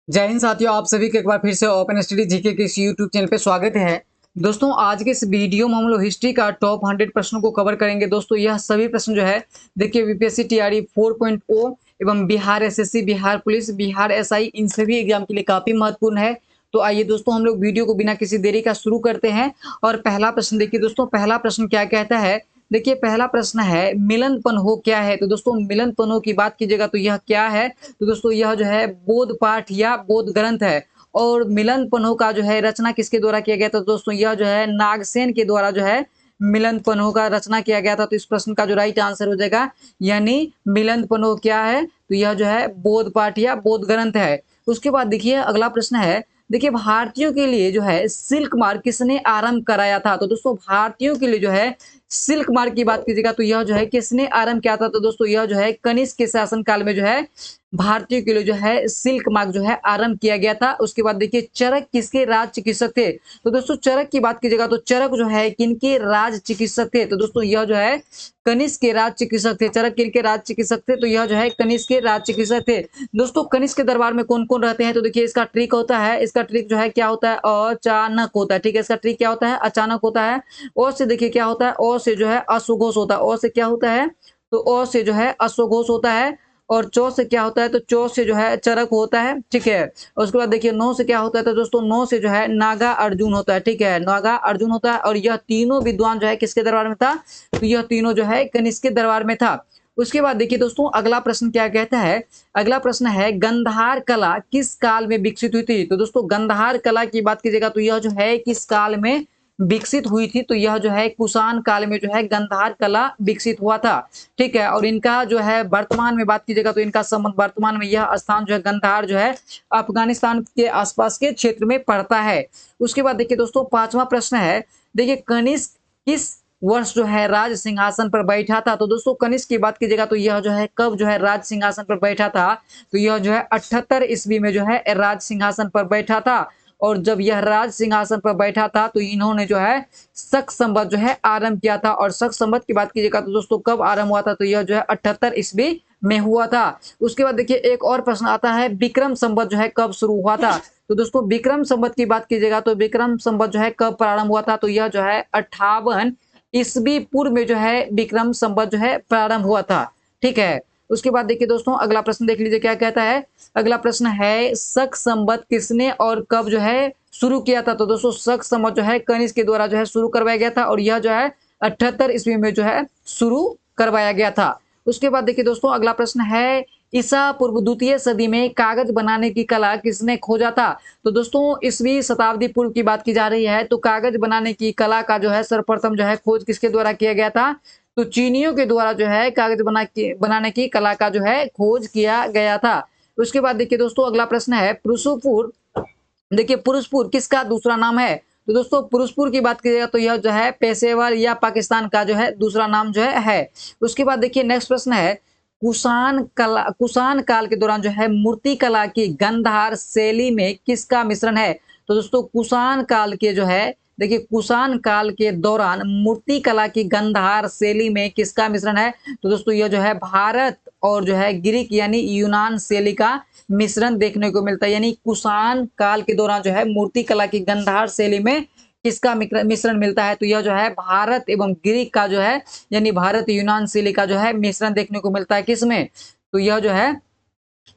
जय हिंद साथियों, आप सभी का एक बार फिर से ओपन स्टडी जीके के इस यूट्यूब चैनल पे स्वागत है। दोस्तों, आज के इस वीडियो में हम लोग हिस्ट्री का टॉप 100 प्रश्नों को कवर करेंगे। दोस्तों, यह सभी प्रश्न जो है देखिए यूपीएससी टीआरई 4.0 एवं Bihar SSC, Bihar police, Bihar SI इन सभी एग्जाम के लिए काफी महत्वपूर्ण है। तो आइए दोस्तों, हम लोग वीडियो को बिना किसी देरी का शुरू करते हैं। और पहला प्रश्न देखिए दोस्तों, पहला प्रश्न क्या कहता है। देखिए पहला प्रश्न है, मिलन पन्हो क्या है। तो दोस्तों, मिलन पन्हो की बात कीजिएगा तो यह क्या है। तो दोस्तों, यह जो है बोध पाठ या बोध ग्रंथ है। और मिलन पन्हो का जो है रचना किसके द्वारा किया गया था। तो दोस्तों, यह जो है नागसेन के द्वारा जो है मिलन पन्हो का रचना किया गया था। तो इस प्रश्न का जो राइट आंसर हो जाएगा, यानी मिलन पन्हो क्या है, तो यह जो है बोध पाठ या बोध ग्रंथ है। उसके बाद देखिए अगला प्रश्न है। देखिए भारतीयों के लिए जो है सिल्क मार्ग किसने आरंभ कराया था। तो दोस्तों, भारतीयों के लिए जो है सिल्क मार्ग की बात कीजिएगा तो यह जो है किसने आरंभ किया था। तो दोस्तों, यह जो है कनिष्क के शासन काल में जो है भारतीयों के लिए जो है सिल्क मार्ग जो है आरंभ किया गया था। उसके बाद देखिए चरक किसके राज चिकित्सक थे। तो दोस्तों, चरक की बात कीजिएगा तो चरक जो है किनके राज चिकित्सक थे। तो दोस्तों, यह जो है कनिष्क के राज चिकित्सक थे। चरक किनके राज चिकित्सक थे, तो यह जो है कनिष्क के राज चिकित्सक थे। दोस्तों, कनिष्क के दरबार में कौन कौन रहते हैं। तो देखिए इसका ट्रिक होता है, इसका ट्रिक जो है क्या होता है, अचानक होता है। ठीक है, इसका ट्रिक क्या होता है, अचानक होता है। और से देखिए क्या होता है, और से जो है अश्वघोष होता है। और से क्या होता है, तो और से जो है अश्वघोष होता है। और चौ से क्या होता है, तो चौ से जो है चरक होता है। ठीक है, और उसके बाद देखिए नौ से क्या होता है, तो दोस्तों नौ से जो है नागा अर्जुन होता है। ठीक है, नागा अर्जुन होता है। और यह तीनों विद्वान जो है किसके दरबार में था, तो यह तीनों जो है कनिष्क के दरबार में था। उसके बाद देखिए दोस्तों अगला प्रश्न क्या कहता है। अगला प्रश्न है, गंधार कला किस काल में विकसित हुई थी। तो दोस्तों, गंधार कला की बात कीजिएगा तो यह जो है किस काल में विकसित हुई थी। तो यह जो है कुषाण काल में जो है गंधार कला विकसित हुआ था। ठीक है, और इनका जो है वर्तमान में बात कीजिएगा तो इनका संबंध वर्तमान में यह स्थान जो है गंधार जो है अफगानिस्तान के आसपास के क्षेत्र में पड़ता है। उसके बाद देखिए दोस्तों पांचवा प्रश्न है। देखिए कनिष्क किस वर्ष जो है राज सिंहासन पर बैठा था। तो दोस्तों, कनिष्क की बात कीजिएगा तो यह जो है कब जो है राज सिंहासन पर बैठा था। तो यह जो है 78 ईस्वी में जो है राज सिंहासन पर बैठा था। और जब यह राज सिंहासन पर बैठा था तो इन्होंने जो है शक संवत जो है आरंभ किया था। और शक संवत की बात कीजिएगा तो दोस्तों कब आरंभ हुआ था, तो यह जो है 78 ईस्वी में हुआ था। उसके बाद देखिए एक और प्रश्न आता है, विक्रम संवत जो है कब शुरू हुआ था। तो दोस्तों, विक्रम संवत की बात कीजिएगा तो विक्रम संवत जो है कब प्रारंभ हुआ था, तो यह जो है 58 ईस्वी पूर्व में जो है विक्रम संवत जो है प्रारंभ हुआ था। ठीक है, उसके बाद देखिए दोस्तों अगला प्रश्न देख लीजिए क्या कहता है। अगला प्रश्न है, शक संवत किसने और कब जो है शुरू किया था। तो दोस्तों, शक संवत जो है कनिष्क के द्वारा जो है शुरू करवाया गया था। और यह जो है 78 ईस्वी में जो है शुरू करवाया गया था। उसके बाद देखिए दोस्तों अगला प्रश्न है, ईसा पूर्व द्वितीय सदी में कागज बनाने की कला किसने खोजा था। तो दोस्तों, ईसवीं शताब्दी पूर्व की बात की जा रही है। तो कागज बनाने की कला का जो है सर्वप्रथम जो है खोज किसके द्वारा किया गया था, तो चीनियों के द्वारा जो है कागज बनाने की कला का जो है खोज किया गया था। उसके बाद देखिए दोस्तों अगला प्रश्न है, पुरुषपुर। देखिए पुरुषपुर किसका दूसरा नाम है। तो दोस्तों, पुरुषपुर की बात कीजिएगा तो यह जो है पेशेवर या पाकिस्तान का जो है दूसरा नाम जो है। उसके बाद देखिए नेक्स्ट प्रश्न है, कुषाण काल के दौरान जो है मूर्ति कला की गंधार शैली में किसका मिश्रण है। तो दोस्तों, कुषाण काल के जो है देखिए कुषाण काल के दौरान मूर्ति कला की गंधार शैली में किसका मिश्रण है। तो दोस्तों, यह जो है भारत और जो है ग्रीक यानी यूनान शैली का मिश्रण देखने को मिलता है। यानी कुषाण काल के दौरान जो है मूर्ति कला की गंधार शैली में किसका मिश्रण मिलता है, तो यह जो है भारत एवं ग्रीक का जो है यानी भारत यूनान शैली का जो है मिश्रण देखने को मिलता है। किसमें, तो यह जो है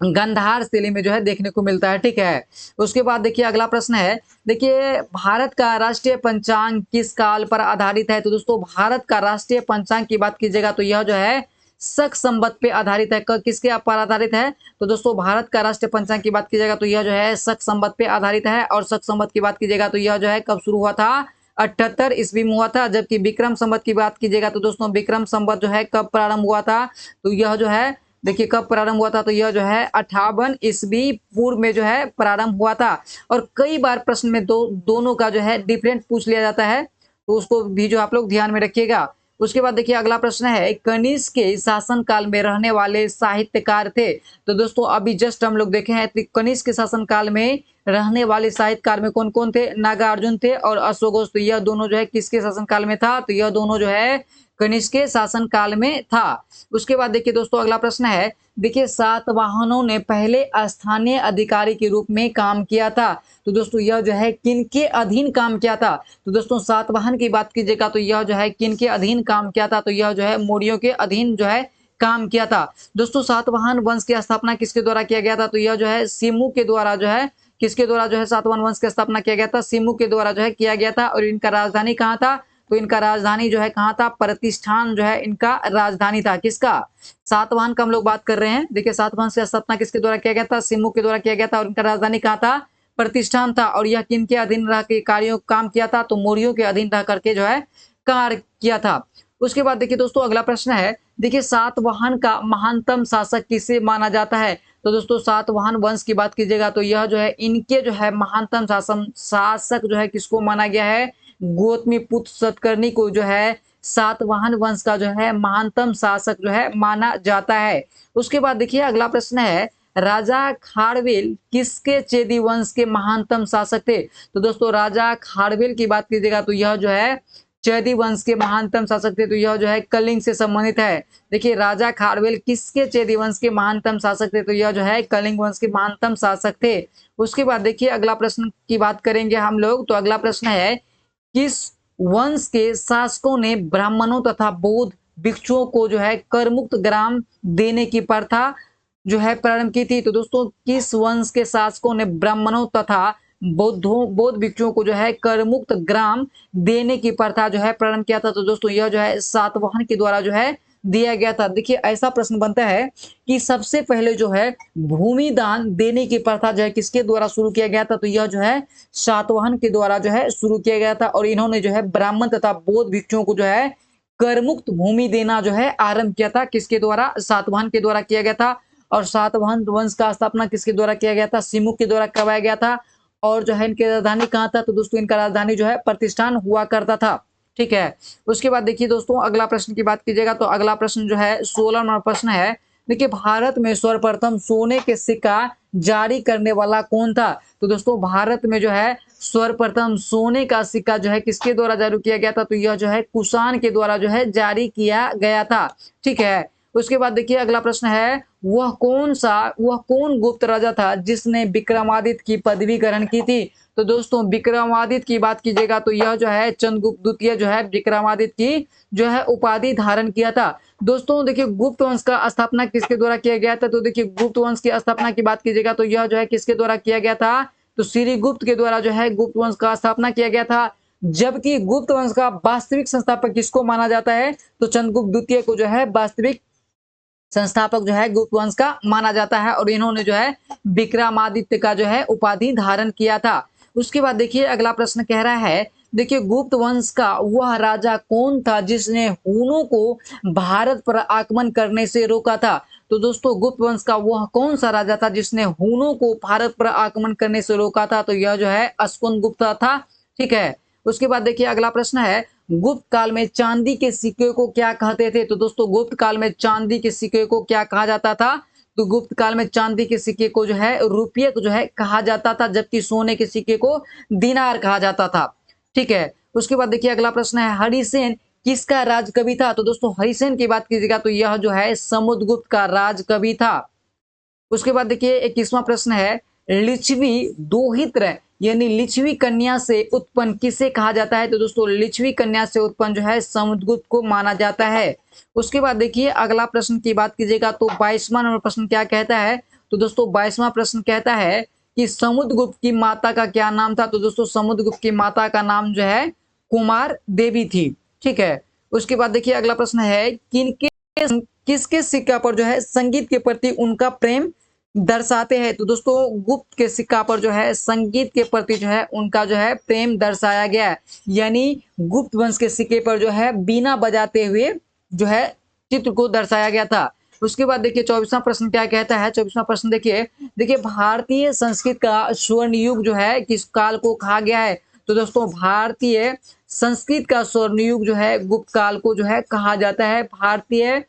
गंधार शैली में जो है देखने को मिलता है। ठीक है, उसके बाद देखिए अगला प्रश्न है। देखिए भारत का राष्ट्रीय पंचांग किस काल पर आधारित है। तो दोस्तों, भारत का राष्ट्रीय पंचांग की बात कीजिएगा तो यह जो है शक संवत पे आधारित है। किसके पर आधारित है, तो दोस्तों भारत का राष्ट्रीय पंचांग की बात कीजिएगा तो यह जो है शक संवत पे आधारित है। और शक संवत की बात कीजिएगा तो यह जो है कब शुरू हुआ था, 78 ईस्वी में हुआ था। जबकि विक्रम संवत की बात कीजिएगा तो दोस्तों विक्रम संवत जो है कब प्रारंभ हुआ था, तो यह जो है देखिए कब प्रारंभ हुआ था, तो यह जो है 58 ईस्वी पूर्व में जो है प्रारंभ हुआ था। और कई बार प्रश्न में दोनों का जो है डिफरेंट पूछ लिया जाता है, तो उसको भी जो आप लोग ध्यान में रखिएगा। उसके बाद देखिए अगला प्रश्न है, कनिष्क के शासन काल में रहने वाले साहित्यकार थे। तो दोस्तों, अभी जस्ट हम लोग देखे हैं कनिष्क के शासन काल में रहने वाले साहित्यकार में कौन कौन थे, नागार्जुन थे और अश्वघोष। तो यह दोनों जो है किसके शासन काल में था, तो यह दोनों जो है कनिष्क शासन काल में था। उसके बाद देखिए दोस्तों अगला प्रश्न है, देखिए सातवाहनों ने पहले स्थानीय अधिकारी के रूप में काम किया था। तो दोस्तों यह जो है किनके अधीन काम किया था? तो दोस्तों सातवाहन की बात कीजिएगा तो यह जो है किनके अधीन काम किया था? तो यह जो है मौर्यों के अधीन जो है काम किया था। दोस्तों सातवाहन वंश की स्थापना किसके द्वारा किया गया था? तो यह जो है सिमू के द्वारा जो है किसके द्वारा जो है सातवाहन वंश की स्थापना किया गया था? सिमू के द्वारा जो है किया गया था। और इनका राजधानी कहाँ था? तो इनका राजधानी जो है कहाँ था? प्रतिष्ठान जो है इनका राजधानी था। किसका? सातवाहन का हम लोग बात कर रहे हैं। देखिए सातवाहन की स्थापना किसके द्वारा किया गया था? सिमू के द्वारा किया गया था। और इनका राजधानी कहाँ था? प्रतिष्ठान था। और यह किनके अधीन रह के कार्यों काम किया था? तो मौर्यों के अधीन रह करके जो है कार्य किया था। उसके बाद देखिए दोस्तों अगला प्रश्न है, देखिए सातवाहन का महानतम शासक किसे माना जाता है? तो दोस्तों सातवाहन वंश की बात कीजिएगा तो यह जो है इनके जो है महानतम शासक जो है किसको माना गया है? गौतमीपुत्र सतकर्णी को जो है सातवाहन वंश का जो है महानतम शासक जो है माना जाता है। उसके बाद देखिए अगला प्रश्न है, राजा खारवेल किसके चेदी वंश के महानतम शासक थे? तो दोस्तों राजा खारवेल की बात कीजिएगा तो यह जो है चैदी वंश के महानतम शासक थे। तो यह जो है कलिंग से संबंधित है। देखिए राजा खारवेल किसके चेदी वंश के महानतम शासक थे? तो यह जो है कलिंग वंश के महानतम शासक थे। उसके बाद देखिए अगला प्रश्न की बात करेंगे हम लोग। तो अगला प्रश्न है, किस वंश के शासकों ने ब्राह्मणों तथा बौद्ध भिक्षुओं को जो है करमुक्त ग्राम देने की प्रथा जो है प्रारंभ की थी? तो दोस्तों किस वंश के शासकों ने ब्राह्मणों तथा बौद्ध भिक्षुओं को जो है करमुक्त ग्राम देने की प्रथा जो है प्रारंभ किया था? तो दोस्तों यह जो है सातवाहन के द्वारा जो है दिया गया था। देखिए ऐसा प्रश्न बनता है कि सबसे पहले जो है भूमि दान देने की प्रथा जो है किसके द्वारा शुरू किया गया था? तो यह जो है सातवाहन के द्वारा जो है शुरू किया गया था। और इन्होंने जो है ब्राह्मण तथा बौद्ध भिक्षुओं को जो है करमुक्त भूमि देना जो है आरंभ किया था। किसके द्वारा? सातवाहन के द्वारा किया गया था। और सातवाहन वंश का स्थापना किसके द्वारा किया गया था? सिमू के द्वारा करवाया गया था। और जो है इनकी राजधानी कहाँ था? तो दोस्तों इनका राजधानी जो है प्रतिष्ठान हुआ करता था। ठीक है। उसके बाद देखिए दोस्तों अगला प्रश्न की बात कीजिएगा तो अगला प्रश्न जो है 16 नंबर प्रश्न है, देखिए भारत में सर्वप्रथम सोने के सिक्का जारी करने वाला कौन था? तो दोस्तों भारत में जो है सर्वप्रथम सोने का सिक्का जो है किसके द्वारा जारी किया गया था? तो यह जो है कुषाण के द्वारा जो है जारी किया गया था। ठीक है। उसके बाद देखिए अगला प्रश्न है, वह कौन गुप्त राजा था जिसने विक्रमादित्य की पदवी ग्रहण की थी? तो दोस्तों विक्रमादित्य की बात कीजिएगा तो यह जो है चंद्रगुप्त द्वितीय जो है विक्रमादित्य की जो है उपाधि धारण किया था। दोस्तों देखिए गुप्त वंश का स्थापना किसके द्वारा किया गया था? तो देखिए गुप्त वंश की स्थापना की बात कीजिएगा तो यह जो है किसके द्वारा किया गया था? तो श्रीगुप्त के द्वारा जो है गुप्त वंश का स्थापना किया गया था। जबकि गुप्त वंश का वास्तविक संस्थापक किसको माना जाता है? तो चंद्रगुप्त द्वितीय को जो है वास्तविक संस्थापक जो है गुप्त वंश का माना जाता है। और इन्होंने जो है विक्रमादित्य का जो है उपाधि धारण किया था। उसके बाद देखिए अगला प्रश्न कह रहा है, देखिए गुप्त वंश का वह राजा कौन था जिसने हूनों को भारत पर आक्रमण करने से रोका था? तो दोस्तों गुप्त वंश का वह कौन सा राजा था जिसने हूनों को भारत पर आक्रमण करने से रोका था? तो यह जो है अश्वन गुप्त था। ठीक है। उसके बाद देखिए अगला प्रश्न है, गुप्त काल में चांदी के सिक्के को क्या कहते थे? तो दोस्तों गुप्त काल में चांदी के सिक्के को क्या कहा जाता था? तो गुप्त काल में चांदी के सिक्के को जो है रुपये को जो है कहा जाता था, जबकि सोने के सिक्के को दिनार कहा जाता था। ठीक है। उसके बाद देखिए अगला प्रश्न है, हरिसेन किसका राजकवि था? तो दोस्तों हरिसेन की बात कीजिएगा तो यह जो है समुद्रगुप्त का राजकवि था। उसके बाद देखिए 21वां प्रश्न है, लिच्छवी दोहित्र यानी लिच्छवी कन्या से उत्पन्न किसे कहा जाता है? तो दोस्तों लिच्छवी कन्या से उत्पन्न जो है समुद्रगुप्त को माना जाता है। उसके बाद देखिए अगला प्रश्न की बात कीजिएगा तो 22वां नंबर प्रश्न क्या कहता है? तो दोस्तों 22वां प्रश्न कहता है कि समुद्रगुप्त की माता का क्या नाम था? तो दोस्तों समुद्रगुप्त की माता का नाम जो है कुमार देवी थी। ठीक है। उसके बाद देखिए अगला प्रश्न है, किसके सिक्का पर जो है संगीत के प्रति उनका प्रेम दर्शाते हैं? तो दोस्तों गुप्त के सिक्का पर जो है संगीत के प्रति जो है उनका जो है प्रेम दर्शाया गया है। यानी गुप्त वंश के सिक्के पर जो है बीना बजाते हुए जो है चित्र को दर्शाया गया था। उसके बाद देखिए 24वां प्रश्न क्या कहता है? 24वां प्रश्न देखिए भारतीय संस्कृत का स्वर्ण युग जो है किस काल को कहा गया है? तो दोस्तों भारतीय संस्कृत का स्वर्ण युग जो है गुप्त काल को जो है कहा जाता है। भारतीय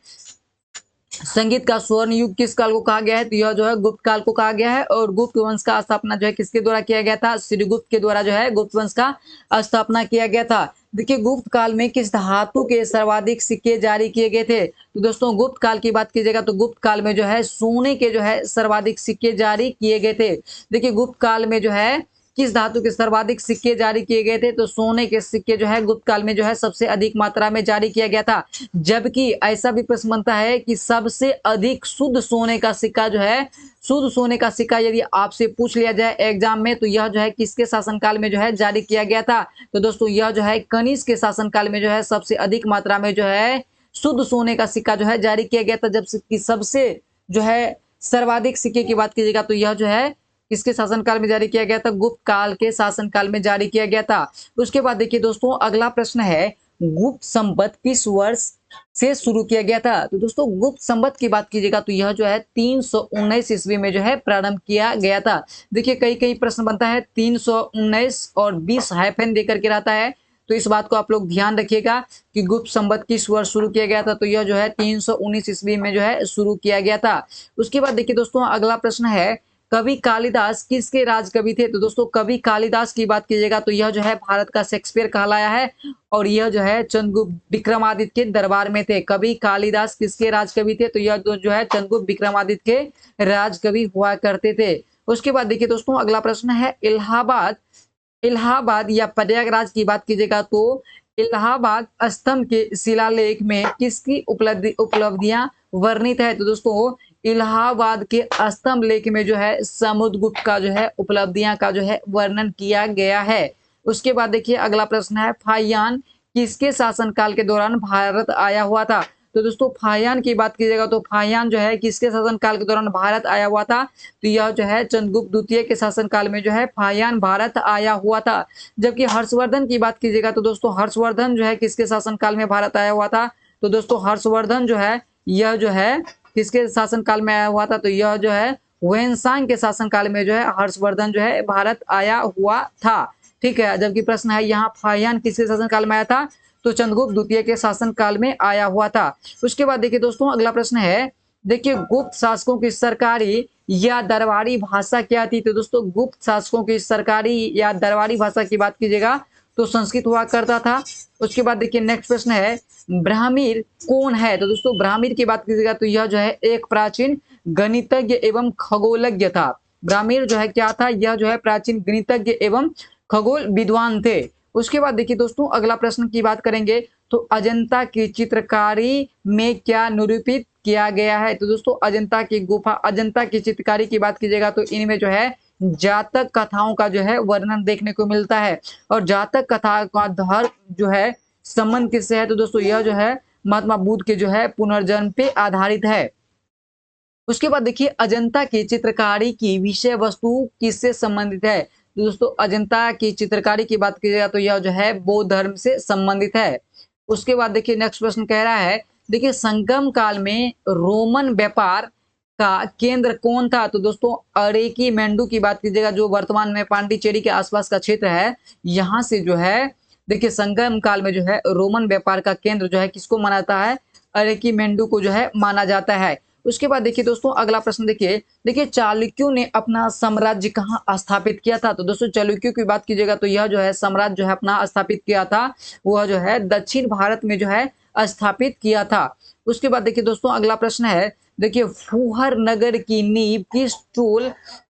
संगीत का स्वर्ण युग किस काल को कहा गया है? तो यह जो है गुप्त काल को कहा गया है। और गुप्त वंश का स्थापना जो है किसके द्वारा किया गया था? श्रीगुप्त के द्वारा जो है गुप्त वंश का स्थापना किया गया था। देखिए गुप्त काल में किस धातु के सर्वाधिक सिक्के जारी किए गए थे? तो दोस्तों गुप्त काल की बात कीजिएगा तो गुप्त काल में जो है सोने के जो है सर्वाधिक सिक्के जारी किए गए थे। देखिए गुप्त काल में जो है किस धातु के सर्वाधिक सिक्के जारी किए गए थे? तो सोने के सिक्के जो है गुप्त काल में जो है सबसे अधिक मात्रा में जारी किया गया था। जबकि ऐसा भी प्रश्न बनता है कि सबसे अधिक शुद्ध सोने का सिक्का जो है, शुद्ध सोने का सिक्का यदि आपसे पूछ लिया जाए एग्जाम में, तो यह जो है किसके शासनकाल में जो है जारी किया गया था? तो दोस्तों यह जो है कनिष्क के शासनकाल में जो है सबसे अधिक मात्रा में जो है शुद्ध सोने का सिक्का जो है जारी किया गया था। जबकि सबसे जो है सर्वाधिक सिक्के की बात कीजिएगा तो यह जो है किसके शासनकाल में जारी किया गया था? गुप्त काल के शासनकाल में जारी किया गया था। उसके बाद देखिए दोस्तों अगला प्रश्न है, गुप्त संवत किस वर्ष से शुरू किया गया था? तो दोस्तों गुप्त संवत की बात कीजिएगा तो यह जो है 319 ईस्वी में जो है प्रारंभ किया गया था। देखिए कई कई प्रश्न बनता है 319 और 20 हाइफन देकर के रहता है, तो इस बात को आप लोग ध्यान रखिएगा कि गुप्त संवत किस वर्ष शुरू किया गया था। तो यह जो है 319 ईस्वी में जो है शुरू किया गया था। उसके बाद देखिए दोस्तों अगला प्रश्न है, कवि कालिदास किसके राज कवि थे? तो दोस्तों कवि कालिदास की बात कीजिएगा तो यह जो है भारत का शेक्सपियर कहलाया है और यह जो है चंद्रगुप्त विक्रमादित्य के दरबार में थे। कवि कालिदास किसके राज कवि थे? तो यह जो है चंद्रगुप्त विक्रमादित्य के राज कवि हुआ करते थे। उसके बाद देखिए दोस्तों अगला प्रश्न है, इलाहाबाद इलाहाबाद या प्रयागराज की बात कीजिएगा तो इलाहाबाद स्तंभ के शिलालेख में किसकी उपलब्धियां वर्णित है? तो दोस्तों इलाहाबाद के स्तंभ लेख में जो है समुद्रगुप्त का जो है उपलब्धियां का जो है वर्णन किया गया है। उसके बाद देखिए अगला प्रश्न है, फाहियान किसके शासनकाल के दौरान भारत आया हुआ था? तो दोस्तों फाहियान की बात कीजिएगा तो फाहियान जो है किसके शासनकाल के दौरान भारत आया हुआ था? तो यह जो है चंद्रगुप्त द्वितीय के शासनकाल में जो है फाहियान भारत आया हुआ था। जबकि हर्षवर्धन की बात कीजिएगा तो दोस्तों हर्षवर्धन जो है किसके शासनकाल में भारत आया हुआ था? तो दोस्तों हर्षवर्धन जो है यह जो है किसके शासनकाल में आया हुआ था? तो यह जो है वेनसांग के शासनकाल में जो है हर्षवर्धन जो है भारत आया हुआ था। ठीक है, जबकि प्रश्न है यहाँ फाहियान किसके शासनकाल में आया था? तो चंद्रगुप्त द्वितीय के शासनकाल में आया हुआ था। उसके बाद देखिए दोस्तों अगला प्रश्न है, देखिए गुप्त शासकों की सरकारी या दरबारी भाषा क्या थी? तो दोस्तों गुप्त शासकों की सरकारी या दरबारी भाषा की बात कीजिएगा तो संस्कृत हुआ करता था। उसके बाद देखिए नेक्स्ट प्रश्न है, ब्राह्मीर कौन है? तो दोस्तों ब्राह्मीर की बात कीजिएगा तो यह जो है एक प्राचीन गणितज्ञ एवं खगोलज्ञ था। ब्राह्मीर जो है क्या था? यह जो है प्राचीन गणितज्ञ एवं खगोल विद्वान थे। उसके बाद देखिए दोस्तों अगला प्रश्न की बात करेंगे तो अजंता की चित्रकारी में क्या निरूपित किया गया है? तो दोस्तों अजंता की गुफा, अजंता की चित्रकारी की बात कीजिएगा तो इनमें जो है जातक कथाओं का जो है वर्णन देखने को मिलता है। और जातक कथा का धर्म जो है संबंध किससे है? तो दोस्तों यह जो है महात्मा बुद्ध के जो है पुनर्जन्म पे आधारित है। उसके बाद देखिए अजंता की चित्रकारी की विषय वस्तु किससे संबंधित है? तो दोस्तों अजंता की चित्रकारी की बात कीजिएगा तो यह जो है बौद्ध धर्म से संबंधित है। उसके बाद देखिए नेक्स्ट प्रश्न कह रहा है, देखिए संगम काल में रोमन व्यापार का केंद्र कौन था? तो दोस्तों अरेकी मेंडू की बात कीजिएगा जो वर्तमान में पांडिचेरी के आसपास का क्षेत्र है, यहाँ से जो है देखिए संगम काल में जो है रोमन व्यापार का केंद्र जो है किसको माना जाता है? अरेकी मेंडू को जो है माना जाता है। उसके बाद देखिए दोस्तों अगला प्रश्न देखिए चालुक्यों ने अपना साम्राज्य कहाँ स्थापित किया था? तो दोस्तों चालुक्यों की बात कीजिएगा तो यह जो है साम्राज्य जो है अपना स्थापित किया था वह जो है दक्षिण भारत में जो है स्थापित किया था। उसके बाद देखिए दोस्तों अगला प्रश्न है, देखिए फूहर नगर की नींव किस चोल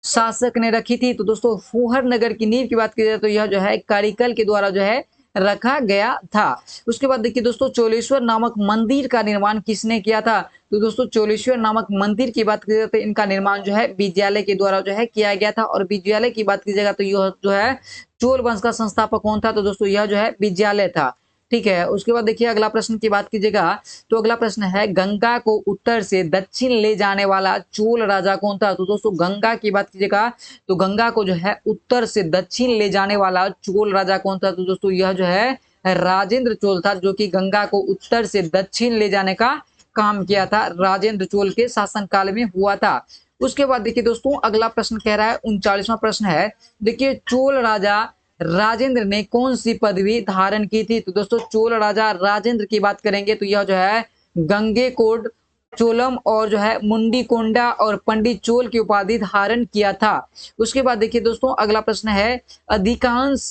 शासक ने रखी थी? तो दोस्तों फूहर नगर की नींव की बात की जाए तो यह जो है कारिकल के द्वारा जो है रखा गया था। उसके बाद देखिए दोस्तों चोलेश्वर नामक मंदिर का निर्माण किसने किया था? तो दोस्तों चोलेश्वर नामक मंदिर की बात की जाए तो इनका निर्माण जो है विद्यालय के द्वारा जो है किया गया था। और विद्यालय की बात कीजिएगा तो यह जो है चोल वंश का संस्थापक कौन था? तो दोस्तों यह जो है विद्यालय था। ठीक है, उसके बाद देखिए अगला प्रश्न की बात कीजिएगा तो अगला प्रश्न है, गंगा को उत्तर से दक्षिण ले जाने वाला चोल राजा कौन था? तो दोस्तों गंगा की बात कीजिएगा तो गंगा को जो है उत्तर से दक्षिण ले जाने वाला चोल राजा कौन था? तो दोस्तों यह जो है राजेंद्र चोल था, जो कि गंगा को उत्तर से दक्षिण ले जाने का काम किया था, राजेंद्र चोल के शासनकाल में हुआ था। उसके बाद देखिए दोस्तों अगला प्रश्न कह रहा है 39वां प्रश्न है, देखिए चोल राजा राजेंद्र ने कौन सी पदवी धारण की थी? तो दोस्तों चोल राजा राजेंद्र की बात करेंगे तो यह जो है गंगेकोंड चोलम और जो है मुंडीकोंडा और पंडित चोल की उपाधि धारण किया था। उसके बाद देखिए दोस्तों अगला प्रश्न है, अधिकांश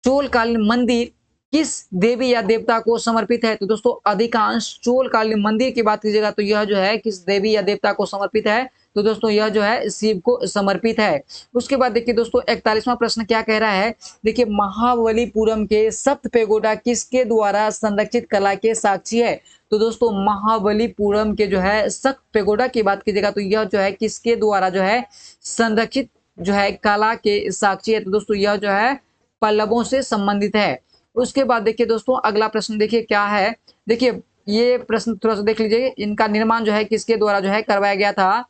चोलकालीन मंदिर किस देवी या देवता को समर्पित है? तो दोस्तों अधिकांश चोल कालीन मंदिर की बात कीजिएगा तो यह जो है किस देवी या देवता को समर्पित है? तो दोस्तों यह जो है शिव को समर्पित है। उसके बाद देखिए दोस्तों 41वां प्रश्न क्या कह रहा है? देखिए महाबलीपुरम के सप्त पैगोडा किसके द्वारा संरक्षित कला के साक्षी है? तो दोस्तों महाबलीपुरम के जो है सप्त पैगोडा की बात कीजिएगा तो यह जो है किसके द्वारा जो है संरक्षित जो है कला के साक्षी है? तो दोस्तों यह जो है पल्लवों से संबंधित है। उसके बाद देखिए दोस्तों अगला प्रश्न देखिए क्या है? देखिए ये प्रश्न थोड़ा सा देख लीजिए, इनका निर्माण जो है किसके द्वारा जो है करवाया गया था?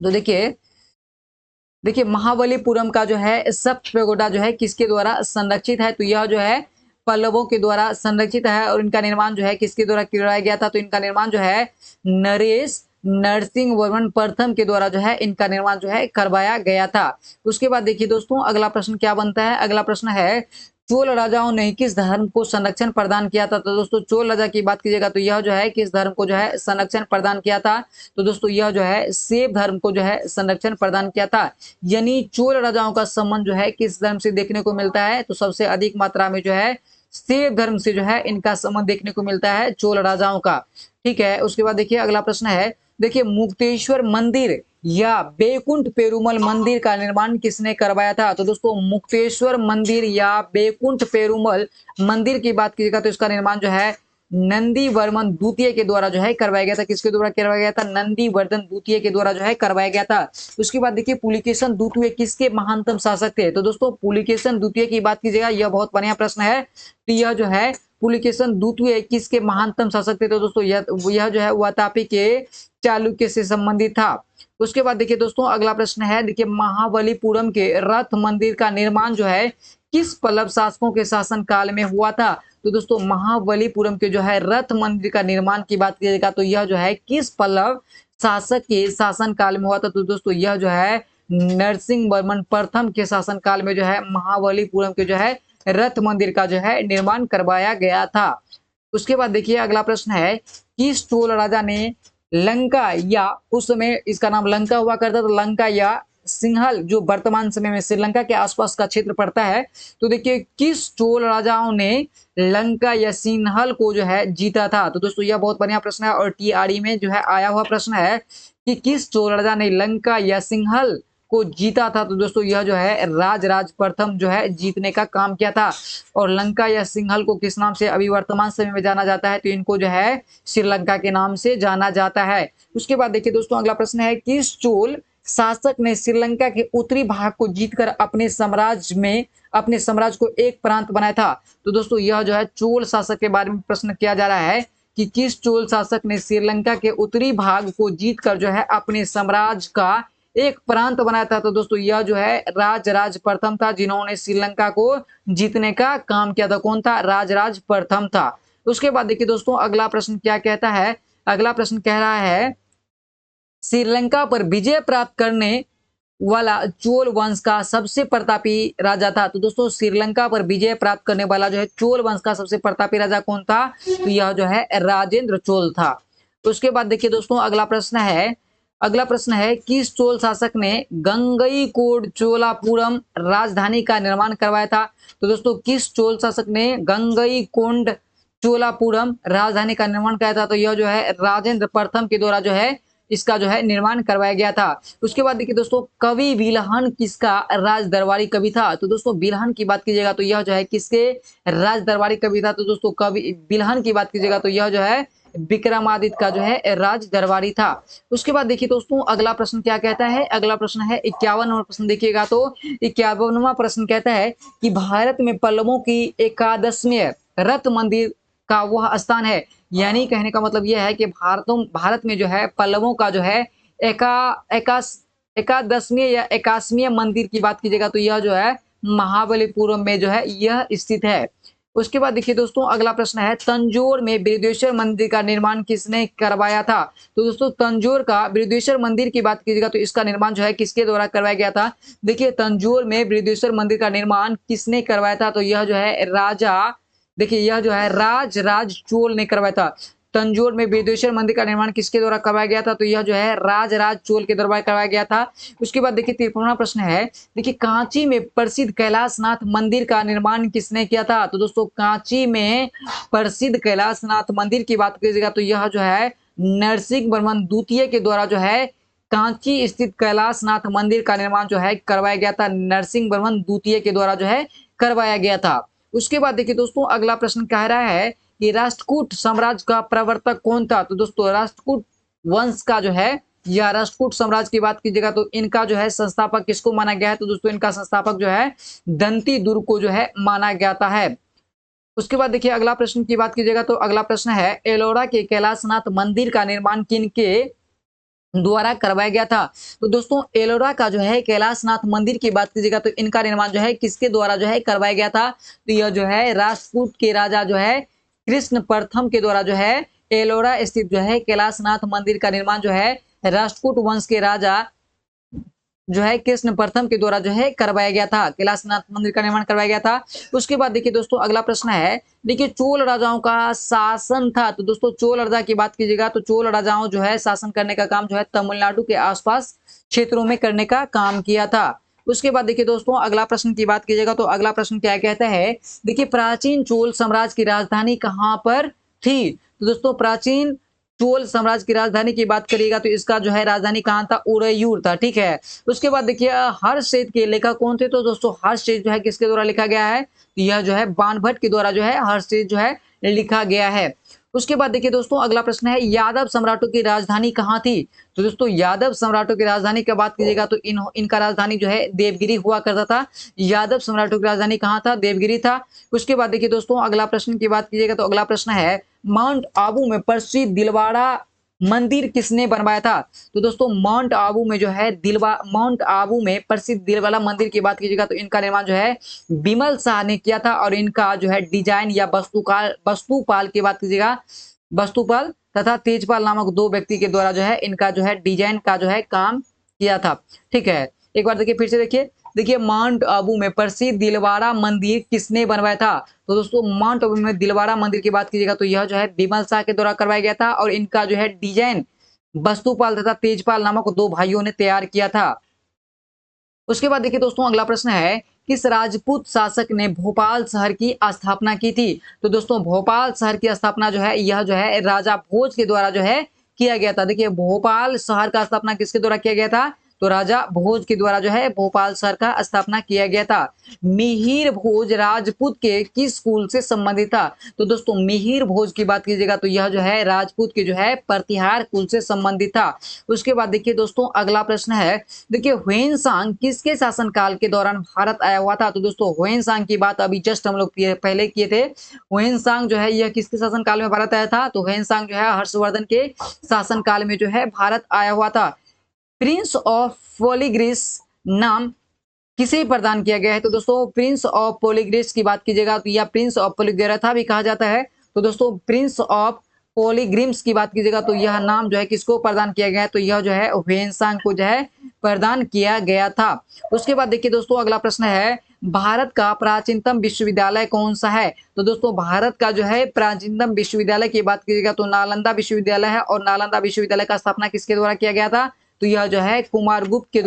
तो देखिए महाबलीपुरम का जो है सप्त पैगोडा जो है किसके द्वारा संरक्षित है? तो यह जो है पल्लवों के द्वारा संरक्षित है। और इनका निर्माण जो है किसके द्वारा करवाया गया था? तो इनका निर्माण जो है नरेश नरसिंह वर्मन प्रथम के द्वारा जो है इनका निर्माण जो है करवाया गया था। उसके बाद देखिए दोस्तों अगला प्रश्न क्या बनता है? अगला प्रश्न है चोल राजाओं ने किस धर्म को संरक्षण प्रदान किया था? तो दोस्तों चोल राजा की बात कीजिएगा तो यह जो है किस धर्म को जो है संरक्षण प्रदान किया था? तो दोस्तों यह जो है शैव धर्म को जो है संरक्षण प्रदान किया था। यानी चोल राजाओं का संबंध जो है किस धर्म से देखने को मिलता है? तो सबसे अधिक मात्रा में जो है शैव धर्म से जो है इनका संबंध देखने को मिलता है चोल राजाओं का। ठीक है, उसके बाद देखिए अगला प्रश्न है, देखिए मुक्तेश्वर मंदिर या बैकुंठ पेरुमल मंदिर का निर्माण किसने करवाया था? तो दोस्तों मुक्तेश्वर मंदिर या बैकुंठ पेरुमल मंदिर की बात कीजिएगा तो इसका निर्माण जो है नंदी वर्मन द्वितीय के द्वारा जो है करवाया गया था। किसके द्वारा करवाया गया था? नंदी वर्धन द्वितीय के द्वारा जो है करवाया गया था। उसके बाद देखिए पुलिकेशन द्वितीय किसके महानतम शासक थे? तो दोस्तों पुलिकेशन द्वितीय की बात कीजिएगा, यह बहुत बढ़िया प्रश्न है। तो यह जो है पुलिकेशन द्वितीय किसके महानतम शासक थे? तो दोस्तों यह जो है वातापी के चालुक्य से संबंधित था। उसके बाद देखिए दोस्तों अगला प्रश्न है, देखिए महाबलीपुरम के रथ मंदिर का निर्माण जो है किस पल्लव शासकों के शासन काल में हुआ था? तो दोस्तों महाबलीपुरम के जो है रथ मंदिर का निर्माण की बात कीजिएगा तो यह जो है किस पल्लव शासक के शासन काल में हुआ था? तो दोस्तों यह जो है नरसिंह वर्मन प्रथम के शासन काल में जो है महाबलीपुरम के जो है रथ मंदिर का जो है निर्माण करवाया गया था। उसके बाद देखिए अगला प्रश्न है, किस चोल राजा ने लंका या उस समय इसका नाम लंका हुआ करता था, तो लंका या सिंहल जो वर्तमान समय में श्रीलंका के आसपास का क्षेत्र पड़ता है, तो देखिए किस चोल राजाओं ने लंका या सिंहल को जो है जीता था? तो दोस्तों यह बहुत बढ़िया प्रश्न है और टीआरई में जो है आया हुआ प्रश्न है कि किस चोल राजा ने लंका या सिंहल को जीता था? तो दोस्तों यह जो है राज प्रथम जो है जीतने का काम किया था। और लंका या सिंहल को किस नाम से अभी वर्तमान समय में जाना जाता है? तो इनको जो है श्रीलंका के नाम से जाना जाता है। उसके बाद देखिए दोस्तों अगला प्रश्न है, किस चोल शासक ने श्रीलंका के उत्तरी भाग को जीतकर अपने साम्राज्य को एक प्रांत बनाया था? तो दोस्तों यह जो है चोल शासक के बारे में प्रश्न किया जा रहा है कि किस चोल शासक ने श्रीलंका के उत्तरी भाग को जीतकर जो है अपने साम्राज्य का एक प्रांत बनाया था? तो दोस्तों यह जो है राज प्रथम था, जिन्होंने श्रीलंका को जीतने का काम किया था। कौन था? राज प्रथम था। उसके बाद देखिए दोस्तों अगला प्रश्न क्या कहता है? अगला प्रश्न कह रहा है श्रीलंका पर विजय प्राप्त करने वाला चोल वंश का सबसे प्रतापी राजा था। तो दोस्तों श्रीलंका पर विजय प्राप्त करने वाला जो है चोल वंश का सबसे प्रतापी राजा कौन था? तो यह जो है राजेंद्र चोल था। उसके बाद देखिए दोस्तों अगला प्रश्न है, किस चोल शासक ने गंगईकोंड चोलापुरम राजधानी का निर्माण करवाया था? तो दोस्तों किस चोल शासक ने गंगईकोंड चोलापुरम राजधानी का निर्माण किया था? तो यह जो है राजेंद्र प्रथम के द्वारा जो है इसका जो है निर्माण करवाया गया था। उसके बाद देखिए दोस्तों कवि बिल्हन किसका राज दरबारी कवि था? तो दोस्तों बिल्हन की बात कीजिएगा तो यह जो है किसके राज दरबारी कवि था? तो दोस्तों कवि बिल्हन की बात कीजिएगा तो यह जो है विक्रमादित्य का जो है राज दरबारी था। उसके बाद देखिए दोस्तों अगला प्रश्न क्या कहता है? अगला प्रश्न है 51वां प्रश्न देखिएगा तो 51वां प्रश्न कहता है कि भारत में पल्लवों की एकादशवीं रथ मंदिर का वह स्थान है। यानी कहने का मतलब यह है कि भारत में जो है पल्लवों का जो है एकादशवीं या 81वें मंदिर की बात कीजिएगा तो यह जो है महाबलीपुरम में जो है यह स्थित है। उसके बाद देखिए दोस्तों अगला प्रश्न है, तंजौर में बृहदेश्वर मंदिर का निर्माण किसने करवाया था? तो दोस्तों तंजौर का बृहदेश्वर मंदिर की बात कीजिएगा तो इसका निर्माण जो है किसके द्वारा करवाया गया था? देखिए तंजौर में बृहदेश्वर मंदिर का निर्माण किसने करवाया था? तो यह जो है राज चोल ने करवाया था। तंजौर में बृहदेश्वर मंदिर का निर्माण किसके द्वारा करवाया गया था? तो यह जो है राजराज चोल के द्वारा करवाया गया था। उसके बाद देखिए 53वां प्रश्न है, देखिए कांची में प्रसिद्ध कैलाशनाथ मंदिर का निर्माण किसने किया था? तो दोस्तों कांची में प्रसिद्ध कैलाशनाथ मंदिर की बात कीजिएगा तो यह जो है नरसिंहवर्मन द्वितीय के द्वारा जो है कांची स्थित कैलाशनाथ मंदिर का निर्माण जो है करवाया गया था। नरसिंहवर्मन द्वितीय के द्वारा जो है करवाया गया था। उसके बाद देखिए दोस्तों अगला प्रश्न कह रहा है कि राष्ट्रकूट साम्राज्य का प्रवर्तक कौन था? तो दोस्तों राष्ट्रकूट वंश का जो है या राष्ट्रकूट साम्राज्य की बात कीजिएगा तो इनका जो है संस्थापक किसको माना गया है? तो दोस्तों इनका संस्थापक जो है दंती दुर्ग को जो है माना जाता है। उसके बाद देखिए अगला प्रश्न की बात कीजिएगा तो अगला प्रश्न है एलोरा के कैलाशनाथ मंदिर का निर्माण किनके द्वारा करवाया गया था? तो दोस्तों एलोरा का जो है कैलाशनाथ मंदिर की बात कीजिएगा तो इनका निर्माण जो है किसके द्वारा जो है करवाया गया था? तो यह जो है राष्ट्रकूट के राजा जो है कृष्ण प्रथम के द्वारा जो है एलोरा स्थित जो है कैलाशनाथ मंदिर का निर्माण जो है राष्ट्रकूट वंश के राजा जो है कृष्ण प्रथम के द्वारा जो है करवाया गया था। कैलाशनाथ मंदिर का निर्माण करवाया गया था। उसके बाद देखिए दोस्तों अगला प्रश्न है, देखिए चोल राजाओं का शासन था। तो दोस्तों चोल राजा की बात कीजिएगा तो चोल राजाओं जो है शासन करने का काम जो है तमिलनाडु के आसपास क्षेत्रों में करने का काम किया था। उसके बाद देखिए दोस्तों अगला प्रश्न की बात कीजिएगा तो अगला प्रश्न क्या कहता है, देखिए प्राचीन चोल साम्राज्य की राजधानी कहाँ पर थी? तो दोस्तों प्राचीन चोल साम्राज्य की राजधानी की बात करिएगा तो इसका जो है राजधानी कहाँ था? उदयपुर था। ठीक है। उसके बाद देखिए हर्षसेन के लेखक कौन थे? तो दोस्तों हर्षसेन जो है किसके द्वारा लिखा गया है? तो यह जो है बाणभट्ट के द्वारा जो है हर्षसेन जो है लिखा गया है। उसके बाद देखिए दोस्तों अगला प्रश्न है यादव सम्राटों की राजधानी कहाँ थी? तो दोस्तों यादव सम्राटों की राजधानी की बात कीजिएगा तो इनका राजधानी जो है देवगिरी हुआ करता था। यादव सम्राटों की राजधानी कहाँ था? देवगिरी था। उसके बाद देखिए दोस्तों अगला प्रश्न की बात कीजिएगा तो अगला प्रश्न है माउंट आबू में प्रसिद्ध दिलवाड़ा मंदिर किसने बनवाया था? तो दोस्तों माउंट आबू में जो है माउंट आबू में प्रसिद्ध दिलवाड़ा मंदिर की बात कीजिएगा तो इनका निर्माण जो है बिमल शाह ने किया था और इनका जो है डिजाइन या वस्तुपाल की बात कीजिएगा वस्तुपाल तथा तेजपाल नामक दो व्यक्ति के द्वारा जो है इनका जो है डिजाइन का जो है काम किया था। ठीक है। एक बार देखिए फिर से देखिए माउंट आबू में प्रसिद्ध दिलवाड़ा मंदिर किसने बनवाया था? तो दोस्तों माउंट आबू में दिलवाड़ा मंदिर की बात कीजिएगा तो यह जो है बिमल शाह के द्वारा करवाया गया था और इनका जो है डिजाइन वस्तुपाल तथा तेजपाल नामक दो भाइयों ने तैयार किया था। उसके बाद देखिए दोस्तों अगला प्रश्न है किस राजपूत शासक ने भोपाल शहर की स्थापना की थी? तो दोस्तों भोपाल शहर की स्थापना जो है यह जो है राजा भोज के द्वारा जो है किया गया था। देखिए भोपाल शहर का स्थापना किसके द्वारा किया गया था? तो राजा भोज के द्वारा जो है भोपाल शहर का स्थापना किया गया था। मिहिर भोज राजपूत के किस कुल से संबंधित था? तो दोस्तों मिहिर भोज की बात कीजिएगा तो यह जो है राजपूत के जो है प्रतिहार कुल से संबंधित था। उसके बाद देखिए दोस्तों अगला प्रश्न है, देखिए ह्वेनसांग किसके शासनकाल के दौरान भारत आया हुआ था? तो दोस्तों ह्वेनसांग की बात अभी जस्ट हम लोग पहले किए थे। ह्वेनसांग जो है यह किसके शासनकाल में भारत आया था? तो ह्वेनसांग जो है हर्षवर्धन के शासनकाल में जो है भारत आया हुआ था। प्रिंस ऑफ पोलिग्रिस नाम किसे प्रदान किया गया है? तो दोस्तों प्रिंस ऑफ पोलिग्रिस की बात कीजिएगा तो यह प्रिंस ऑफ पोलिग्रेथा भी कहा जाता है। तो दोस्तों प्रिंस ऑफ पोलिग्रिम्स की बात कीजिएगा तो यह नाम जो है किसको प्रदान किया गया है? तो यह जो है ह्वेनसांग को जो है प्रदान किया गया था। उसके बाद देखिए दोस्तों अगला प्रश्न है भारत का प्राचीनतम विश्वविद्यालय कौन सा है? तो दोस्तों भारत का जो है प्राचीनतम विश्वविद्यालय की बात कीजिएगा तो नालंदा विश्वविद्यालय है और नालंदा विश्वविद्यालय का स्थापना किसके द्वारा किया गया था? तो यह जो है कुमारगुप्त के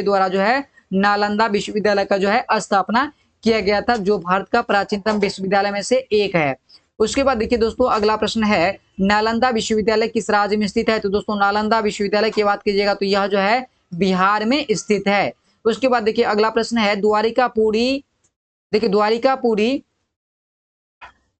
द्वारा जो है नालंदा विश्वविद्यालय का जो है स्थापना किया गया था जो भारत का प्राचीनतम विश्वविद्यालय में से एक है। उसके बाद देखिए दोस्तों अगला प्रश्न है नालंदा विश्वविद्यालय किस राज्य में स्थित है? तो दोस्तों नालंदा विश्वविद्यालय की बात कीजिएगा तो यह जो है बिहार में स्थित है। उसके बाद देखिए अगला प्रश्न है द्वारिकापुरी, देखिए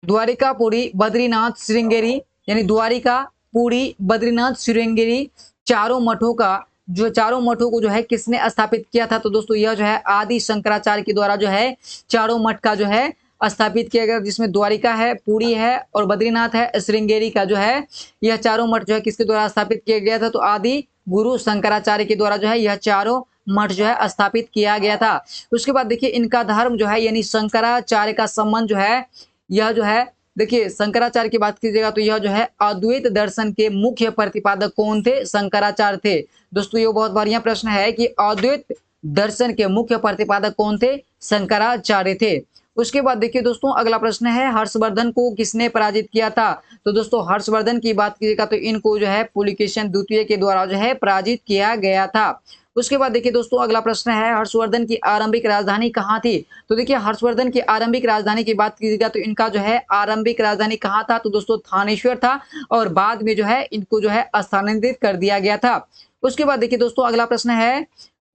द्वारिकापुरी बद्रीनाथ श्रृंगेरी यानी द्वारिकापुरी बद्रीनाथ श्रृंगेरी चारों मठों को जो है किसने स्थापित किया था? तो दोस्तों यह जो है आदि शंकराचार्य के द्वारा जो है चारों मठ का जो है स्थापित किया गया जिसमें द्वारिका है, पुरी है और बद्रीनाथ है। श्रृंगेरी का जो है यह चारों मठ जो है किसके द्वारा स्थापित किया गया था? तो आदि गुरु शंकराचार्य के द्वारा जो है यह चारों मठ जो है स्थापित किया गया था। उसके बाद देखिए इनका धर्म जो है यानी शंकराचार्य का संबंध जो है यह जो है देखिए शंकराचार्य की बात कीजिएगा तो यह जो है अद्वैत दर्शन के मुख्य प्रतिपादक कौन थे? शंकराचार्य थे। दोस्तों ये बहुत बढ़िया प्रश्न है कि अद्वैत दर्शन के मुख्य प्रतिपादक कौन थे? शंकराचार्य थे। उसके बाद देखिए दोस्तों अगला प्रश्न है हर्षवर्धन को किसने पराजित किया था? तो दोस्तों हर्षवर्धन की बात कीजिएगा तो इनको जो है पुलिकेशिन द्वितीय के द्वारा जो है पराजित किया गया था। उसके बाद देखिए दोस्तों अगला प्रश्न है हर्षवर्धन की आरंभिक राजधानी कहाँ थी? तो देखिए हर्षवर्धन की आरंभिक राजधानी की बात कीजिएगा तो इनका जो है आरंभिक राजधानी कहाँ था? तो दोस्तों थानेश्वर था और बाद में जो है इनको जो है स्थानांतरित कर दिया गया था। उसके बाद देखिए दोस्तों अगला प्रश्न है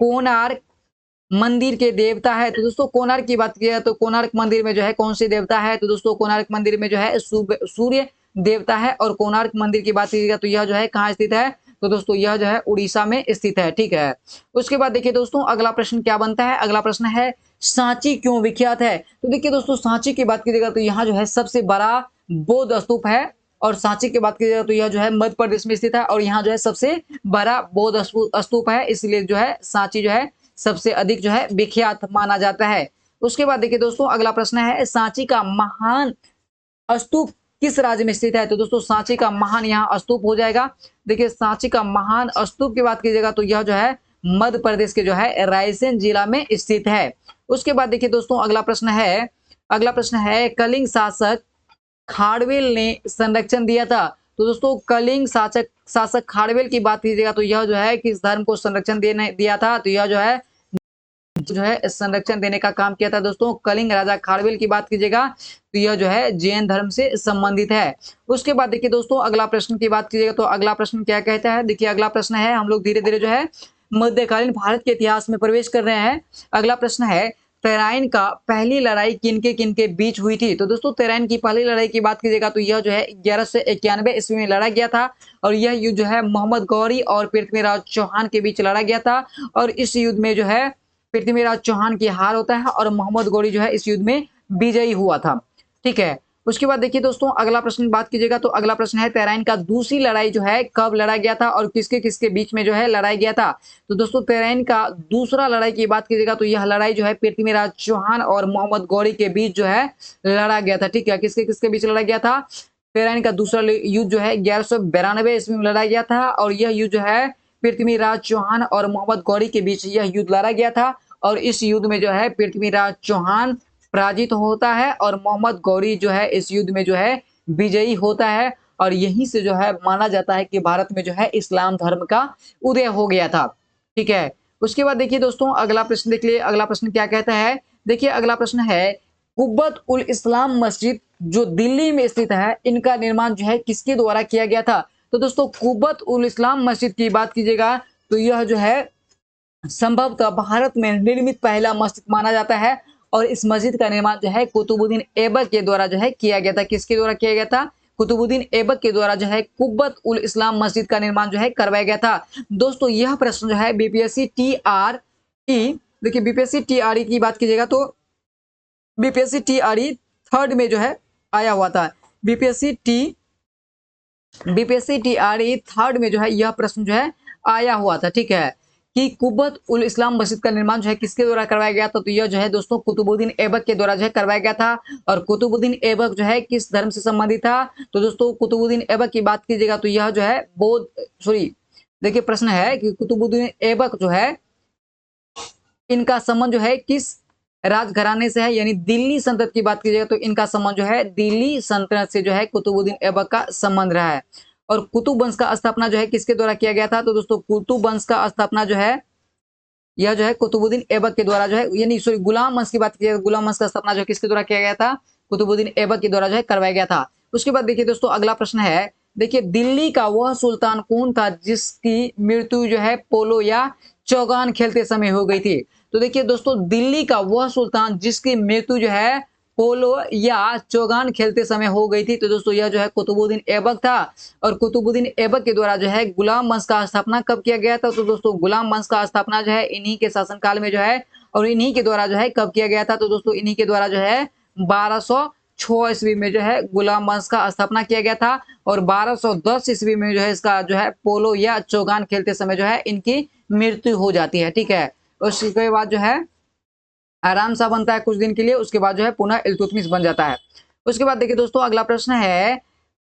कोणार्क मंदिर के देवता है? तो दोस्तों कोणार्क की बात किया तो कोणार्क मंदिर में जो है कौन से देवता है? तो दोस्तों कोणार्क मंदिर में जो है सूर्य देवता है और कोणार्क मंदिर की बात कीजिएगा तो यह जो है कहाँ स्थित है? तो दोस्तों यह जो है उड़ीसा में स्थित है, ठीक है। उसके बाद देखिए दोस्तों अगला प्रश्न क्या बनता है? अगला प्रश्न है सांची क्यों विख्यात है? तो देखिए दोस्तों सांची की बात कीजिएगा तो यहाँ जो है सबसे बड़ा बौद्ध स्तूप है और सांची की बात कीजिएगा तो यह जो है मध्य प्रदेश में स्थित है और यहाँ जो है सबसे बड़ा बौद्ध स्तूप है, इसलिए जो है सांची जो है सबसे अधिक जो है विख्यात माना जाता है। उसके बाद देखिए दोस्तों अगला प्रश्न है सांची का महान स्तूप किस राज्य में स्थित है? तो दोस्तों सांची का महान यहाँ स्तूप हो जाएगा। देखिए सांची का महान स्तूप की बात कीजिएगा तो यह जो है मध्य प्रदेश के जो है रायसेन जिला में स्थित है। उसके बाद देखिए दोस्तों अगला प्रश्न है कलिंग शासक खारवेल ने संरक्षण दिया था। तो दोस्तों कलिंग शासक खारवेल की बात कीजिएगा तो यह जो है किस धर्म को संरक्षण देने दिया था? तो यह जो है संरक्षण देने का काम किया था दोस्तों कलिंग राजा खारवेल की बात कीजिएगा तो यह जो है जैन धर्म से संबंधित है। उसके बाद देखिए दोस्तों अगला प्रश्न की बात कीजिएगा तो अगला प्रश्न क्या कहता है? देखिए अगला प्रश्न है हम लोग धीरे धीरे जो है मध्यकालीन भारत के इतिहास में प्रवेश कर रहे हैं। अगला प्रश्न है तराइन का पहली लड़ाई किनके बीच हुई थी? तो दोस्तों तराइन की पहली लड़ाई की बात कीजिएगा तो यह जो है 1191 ईस्वी में लड़ा गया था और यह युद्ध जो है मोहम्मद गौरी और पृथ्वीराज चौहान के बीच लड़ा गया था और इस युद्ध में जो है पृथ्वीराज चौहान की हार होता है और मोहम्मद गौरी जो है इस युद्ध में विजयी हुआ था, ठीक है। उसके बाद देखिए दोस्तों अगला प्रश्न बात कीजिएगा तो अगला प्रश्न है तराइन का दूसरी लड़ाई जो है कब लड़ा गया था और किसके किसके बीच में जो है लड़ाया गया था? तो दोस्तों तराइन का दूसरा लड़ाई की बात कीजिएगा तो यह लड़ाई जो है पृथ्वीराज चौहान और मोहम्मद गौरी के बीच जो है लड़ा गया था, ठीक है। किसके किसके बीच लड़ा गया था? तराइन का दूसरा युद्ध जो है 1192 ईस्वी में लड़ा गया था और यह युद्ध जो है पृथ्वीराज चौहान और मोहम्मद गौरी के बीच यह युद्ध लड़ा गया था और इस युद्ध में जो है पृथ्वीराज चौहान पराजित होता है और मोहम्मद गौरी जो है इस युद्ध में जो है विजयी होता है और यहीं से जो है माना जाता है कि भारत में जो है इस्लाम धर्म का उदय हो गया था, ठीक है। उसके बाद देखिए दोस्तों अगला प्रश्न देख लिए अगला प्रश्न क्या कहता है? देखिए अगला प्रश्न है कुब्बत उल इस्लाम मस्जिद जो दिल्ली में स्थित है इनका निर्माण जो है किसके द्वारा किया गया था? तो दोस्तों कुब्बत उल इस्लाम मस्जिद की बात कीजिएगा तो यह जो है संभवतः भारत में निर्मित पहला मस्जिद माना जाता है और इस मस्जिद का निर्माण जो है कुतुबुद्दीन ऐबक के द्वारा जो है किया गया था। किसके द्वारा किया गया था? कुतुबुद्दीन ऐबक के द्वारा जो है कुब्बत उल इस्लाम मस्जिद का निर्माण जो है करवाया गया था। दोस्तों यह प्रश्न जो है बीपीएससी टीआरई देखिए बीपीएससी टीआरई की बात कीजिएगा तो बीपीएससी टीआरई थर्ड में जो है आया हुआ था। बीपीएससी टीआरई थर्ड में जो है यह प्रश्न जो है आया हुआ था, ठीक है, कि कुब्बत उल इस्लाम मस्जिद का निर्माण जो है किसके द्वारा करवाया गया था? तो यह जो है दोस्तों कुतुबुद्दीन ऐबक के द्वारा जो है करवाया गया था और कुतुबुद्दीन ऐबक जो है किस धर्म से संबंधित था? तो दोस्तों कुतुबुद्दीन ऐबक की बात कीजिएगा तो यह जो है देखिए प्रश्न है कि कुतुबुद्दीन ऐबक जो है इनका संबंध जो है किस राजघराने से है, यानी दिल्ली सल्तनत की बात कीजिएगा तो इनका संबंध जो है दिल्ली सल्तनत से जो है कुतुबुद्दीन ऐबक का संबंध रहा है। और कुतुब वंश का स्थापना जो है किसके द्वारा किया गया था? तो दोस्तों कुतुब वंश का स्थापना जो है यह जो है कुतुबुद्दीन ऐबक के द्वारा जो है यानी गुलाम वंश की बात कीजिएगा गुलाम वंश का स्थापना जो है किसके द्वारा किया गया था? कुतुबुद्दीन ऐबक के द्वारा जो है करवाया गया था। उसके बाद देखिए दोस्तों अगला प्रश्न है देखिए दिल्ली का वह सुल्तान कौन था जिसकी मृत्यु जो है पोलो या चौगान खेलते समय हो गई थी? तो देखिए दोस्तों दिल्ली का वह सुल्तान जिसकी मृत्यु जो है पोलो या चौगान खेलते समय हो गई थी तो दोस्तों यह जो है कुतुबुद्दीन ऐबक था और कुतुबुद्दीन ऐबक के द्वारा जो है गुलाम वंश का स्थापना कब किया गया था? तो दोस्तों गुलाम वंश का स्थापना जो है इन्हीं के शासनकाल में जो है और इन्हीं के द्वारा जो है कब किया गया था? तो दोस्तों इन्हीं के द्वारा जो है 1206 ईस्वी में जो है गुलाम वंश का स्थापना किया गया था और 1210 ईस्वी में जो है इसका जो है पोलो या चौगान खेलते समय जो है इनकी मृत्यु हो जाती है, ठीक है। उसके बाद जो है आराम सा बनता है कुछ दिन के लिए, उसके बाद जो है पुनः इल्तुतमिश बन जाता है। उसके बाद देखिए दोस्तों अगला प्रश्न है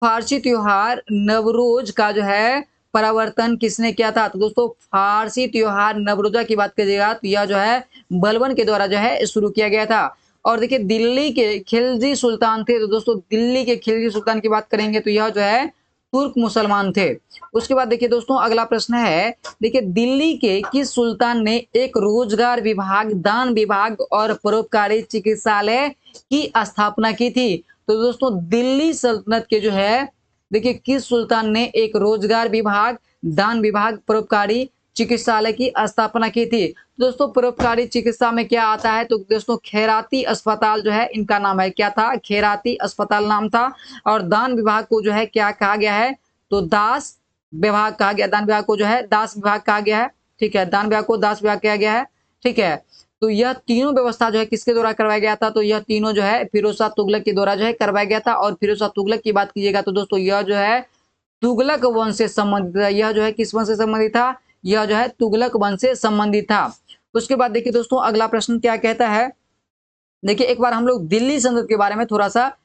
फारसी त्योहार नवरोज का जो है परिवर्तन किसने किया था? तो दोस्तों फारसी त्योहार नवरोजा की बात कीजिएगा तो यह जो है बलबन के द्वारा जो है शुरू किया गया था और देखिए दिल्ली के खिलजी सुल्तान थे। तो दोस्तों दिल्ली के खिलजी सुल्तान की बात करेंगे तो यह जो है तुर्क मुसलमान थे। उसके बाद देखिए दोस्तों अगला प्रश्न है, देखिए दिल्ली के किस सुल्तान ने एक रोजगार विभाग, दान विभाग और परोपकारी चिकित्सालय की स्थापना की थी? तो दोस्तों दिल्ली सल्तनत के जो है देखिए किस सुल्तान ने एक रोजगार विभाग, दान विभाग, परोपकारी चिकित्सालय की स्थापना की थी? दोस्तों परोपकारी चिकित्सा में क्या आता है? तो दोस्तों खैराती अस्पताल जो है इनका नाम है, क्या था? खैराती अस्पताल नाम था। और दान विभाग को जो है क्या कहा गया है? तो दास विभाग कहा गया। दान विभाग को जो है दास विभाग कहा गया है। ठीक है, दान विभाग को दास विभाग कहा गया है। ठीक है, तो यह तीनों व्यवस्था जो है किसके द्वारा करवाया गया था? तो यह तीनों जो है फिरोज शाह तुगलक के द्वारा जो है करवाया गया था। और फिरोज शाह तुगलक की बात कीजिएगा तो दोस्तों यह जो है तुगलक वंश से संबंधित है। यह जो है किस वंश से संबंधित था? यह जो है तुगलक वंश से संबंधित था। उसके बाद देखिए दोस्तों अगला प्रश्न क्या कहता है, देखिए एक बार हम लोग दिल्ली सल्तनत के बारे में थोड़ा सा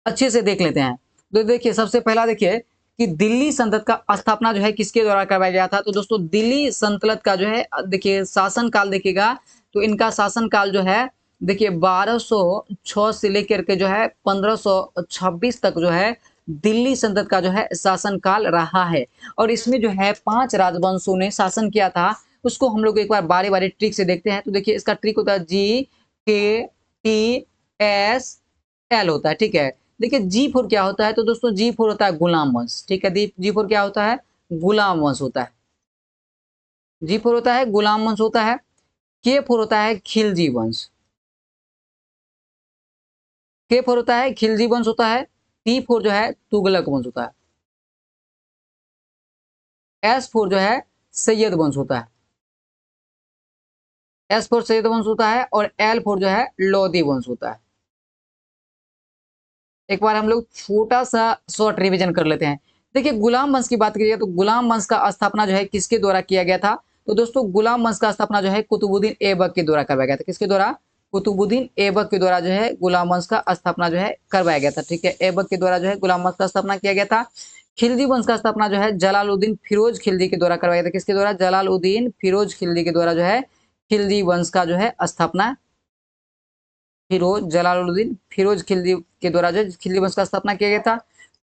अच्छे से देख लेते हैं। तो देखिए सबसे पहला देखिए कि दिल्ली सल्तनत का स्थापना जो है किसके द्वारा करवाया गया था? तो दोस्तों दिल्ली सल्तनत का जो है देखिए शासन काल देखिएगा तो इनका शासन काल जो है देखिए 1206 से लेकर के जो है 1526 तक जो है दिल्ली सल्तनत का जो है शासन काल रहा है। और इसमें जो है 5 राजवंशों ने शासन किया था। उसको हम लोग एक बार बारी बारी ट्रिक से देखते हैं। तो देखिए इसका ट्रिक होता है GKTSL होता है। ठीक है, देखिए G4 क्या होता है? तो दोस्तों G4 होता है गुलाम वंश। ठीक है, G4 क्या होता है? गुलाम वंश होता है। G4 होता है गुलाम वंश होता है। K4 होता है खिलजी वंश। K4 होता है खिलजी वंश होता है। T4 जो है तुगलक वंश होता है। S4 जो है सैयद वंश होता है। S4 सैयद वंश होता है। और L4 जो है लोधी वंश होता है। एक बार हम लोग छोटा सा शॉर्ट रिवीजन कर लेते हैं। देखिए गुलाम वंश की बात कीजिए तो गुलाम वंश का स्थापना जो है किसके द्वारा किया गया था? तो दोस्तों गुलाम वंश का स्थापना जो है कुतुबुद्दीन ऐबक के द्वारा करवाया गया था। किसके द्वारा? कुतुबुद्दीन ऐबक के द्वारा जो है गुलाम वंश का स्थापना जो है करवाया गया था। ठीक है, ऐबक के द्वारा जो है गुलाम वंश का स्थापना किया गया था। खिलजी वंश का स्थापना जो है जलालुद्दीन फिरोज खिलजी के द्वारा करवाया गया था। किसके द्वारा? जलालुद्दीन फिरोज खिलजी के द्वारा जो है खिलजी वंश का जो है स्थापना जलालुद्दीन फिरोज खिलजी के द्वारा जो खिलजी वंश का स्थापना किया गया था।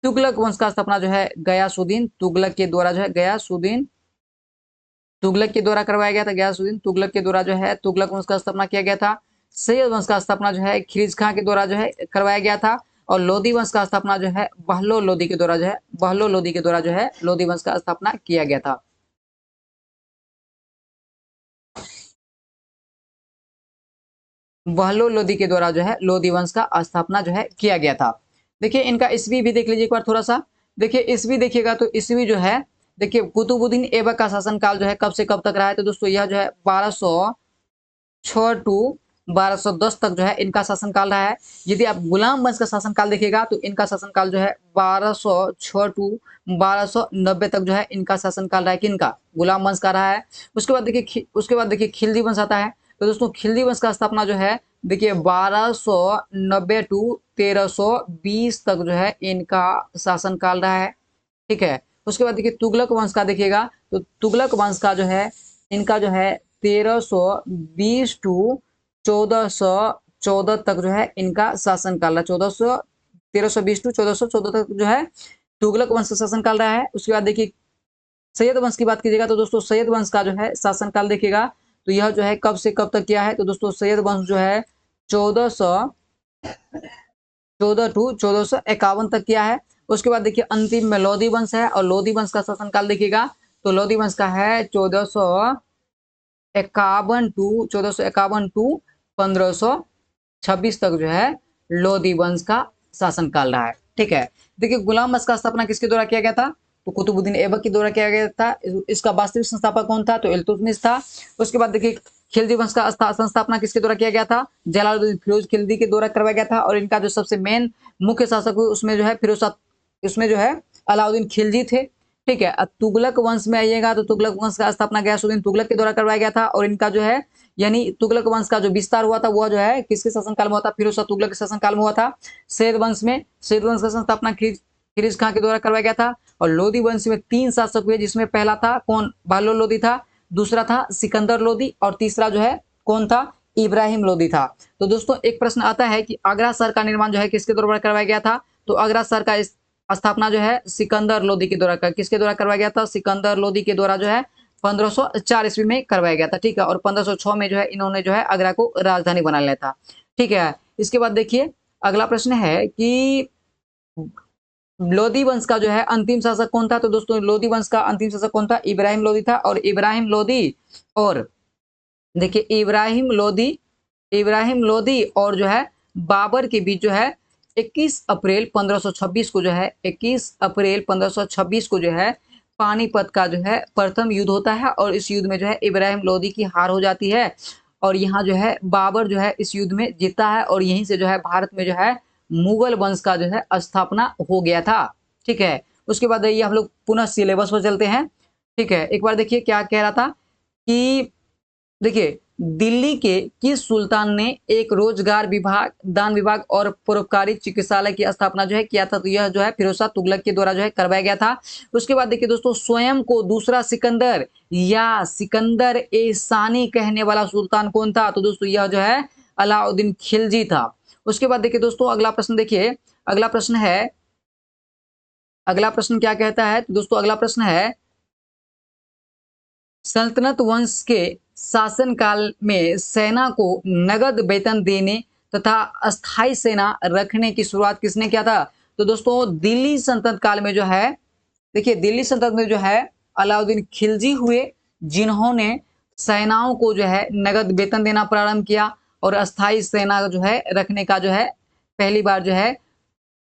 तुगलक वंश का स्थापना जो है गयासुद्दीन तुगलक के द्वारा जो है गयासुद्दीन तुगलक के द्वारा करवाया गया था। गयासुद्दीन तुगलक के द्वारा जो है तुगलक वंश का स्थापना किया गया था। सैयद वंश का स्थापना जो है खिलजी खां के द्वारा जो है करवाया गया था। और लोधी वंश का स्थापना जो है बहलोल लोधी के द्वारा जो है बहलोल लोधी के द्वारा जो है लोधी वंश का स्थापना किया गया था। बहलोल लोधी के द्वारा जो है लोधी वंश का स्थापना जो है किया गया था। देखिए इनका ईस्वी भी देख लीजिए एक बार थोड़ा सा। देखिए ईस्वी देखिएगा तो ईस्वी जो है देखिए कुतुबुद्दीन ऐबक का शासन काल जो है कब से कब तक रहा है? तो दोस्तों यह जो है 1206 टू 1210 तक जो है इनका शासन काल रहा है। यदि आप गुलाम वंश का शासन काल देखिएगा तो इनका शासन काल जो है 1206 टू 1290 तक जो है इनका शासन काल रहा है। किनका? गुलाम वंश का रहा है। उसके बाद देखिए खिलजी वंश आता है। तो दोस्तों खिलजी वंश का स्थापना जो है देखिए 1290 टू 1320 तक जो है इनका शासन काल रहा है। ठीक है, उसके बाद देखिए तुगलक वंश का देखिएगा तो तुगलक वंश का जो है इनका जो है 1320 टू 1414 तक जो है इनका शासन काल रहा है। 1320 टू 1414 तक जो है तुगलक वंश का शासन काल रहा है। उसके बाद देखिए सैयद वंश की बात कीजिएगा तो दोस्तों सैयद वंश का जो है शासन काल देखिएगा तो यह जो है कब से कब तक किया है? तो दोस्तों सैयद वंश जो है 1414 टू 1451 तक किया है। उसके बाद देखिए अंतिम में लोधी वंश है। और लोधी वंश का शासन काल देखिएगा तो लोधी वंश का है 1451 टू 1526 तक जो है लोधी वंश का शासन काल रहा है। ठीक है, देखिए गुलाम वंश का स्थापना किसके द्वारा किया गया था? तो कुतुबुद्दीन ऐबक के द्वारा किया गया था। इसका वास्तविक संस्थापक कौन था? तो इल्तुतमिश था। उसके बाद देखिए खिलजी वंश का संस्थापना किसके द्वारा किया गया था? जलालुद्दीन फिरोज खिलजी के द्वारा करवाया गया था। और इनका जो सबसे मेन मुख्य शासक हुए उसमें जो है फिरोज शाह, उसमें जो है अलाउद्दीन खिलजी थे। ठीक है, अब तुगलक वंश में आइएगा तो तुगलक वंश का स्थापना गयासुद्दीन तुगलक के द्वारा करवाया गया था। और इनका जो है यानी तुगलक वंश का जो विस्तार हुआ था वह जो है किसके शासनकाल में हुआ था? फिरोज शाह तुगलक के शासनकाल में हुआ था। सैयद वंश का स्थापना खिलजी खां के द्वारा करवाया गया था। और लोधी वंश में 3 शासक हुए जिसमें पहला था कौन? बहलोल लोधी था, दूसरा था सिकंदर लोधी और तीसरा जो है कौन था? इब्राहिम लोदी था। तो दोस्तों एक प्रश्न आता है कि आगरा शहर का निर्माण जो है किसके द्वारा करवाया गया था? तो आगरा शहर का स्थापना जो है सिकंदर लोदी के द्वारा किसके द्वारा करवाया गया था? सिकंदर लोदी के द्वारा जो है 1504 ईस्वी में करवाया गया था। ठीक है, और 1506 में जो है इन्होंने जो है आगरा को राजधानी बना लिया था। ठीक है, इसके बाद देखिए अगला प्रश्न है कि लोदी वंश का जो है अंतिम शासक कौन था? तो दोस्तों लोदी वंश का अंतिम शासक कौन था? इब्राहिम लोदी था। और इब्राहिम लोदी और देखिए इब्राहिम लोदी और जो है बाबर के बीच जो है 21 अप्रैल 1526 को जो है 21 अप्रैल 1526 को जो है पानीपत का जो है प्रथम युद्ध होता है। और इस युद्ध में जो है इब्राहिम लोदी की हार हो जाती है और यहाँ जो है बाबर जो है इस युद्ध में जीता है और यहीं से जो है भारत में जो है मुगल वंश का जो है स्थापना हो गया था। ठीक है, उसके बाद ये हम लोग पुनः सिलेबस पर चलते हैं। ठीक है, एक बार देखिए क्या कह रहा था कि देखिए दिल्ली के किस सुल्तान ने एक रोजगार विभाग, दान विभाग और परोपकारी चिकित्सालय की स्थापना जो है किया था? तो यह जो है फिरोज शाह तुगलक के द्वारा जो है करवाया गया था। उसके बाद देखिए दोस्तों स्वयं को दूसरा सिकंदर या सिकंदर ए सानी कहने वाला सुल्तान कौन था? तो दोस्तों यह जो है अलाउद्दीन खिलजी था। उसके बाद देखिए दोस्तों अगला प्रश्न देखिए, अगला प्रश्न क्या कहता है? तो दोस्तों अगला प्रश्न है सल्तनत वंश के शासनकाल में सेना को नगद वेतन देने तथा अस्थाई सेना रखने की शुरुआत किसने किया था? तो दोस्तों दिल्ली सल्तनत काल में जो है देखिए दिल्ली सल्तनत में जो है अलाउद्दीन खिलजी हुए जिन्होंने सेनाओं को जो है नगद वेतन देना प्रारंभ किया और अस्थाई सेना जो है रखने का जो है पहली बार जो है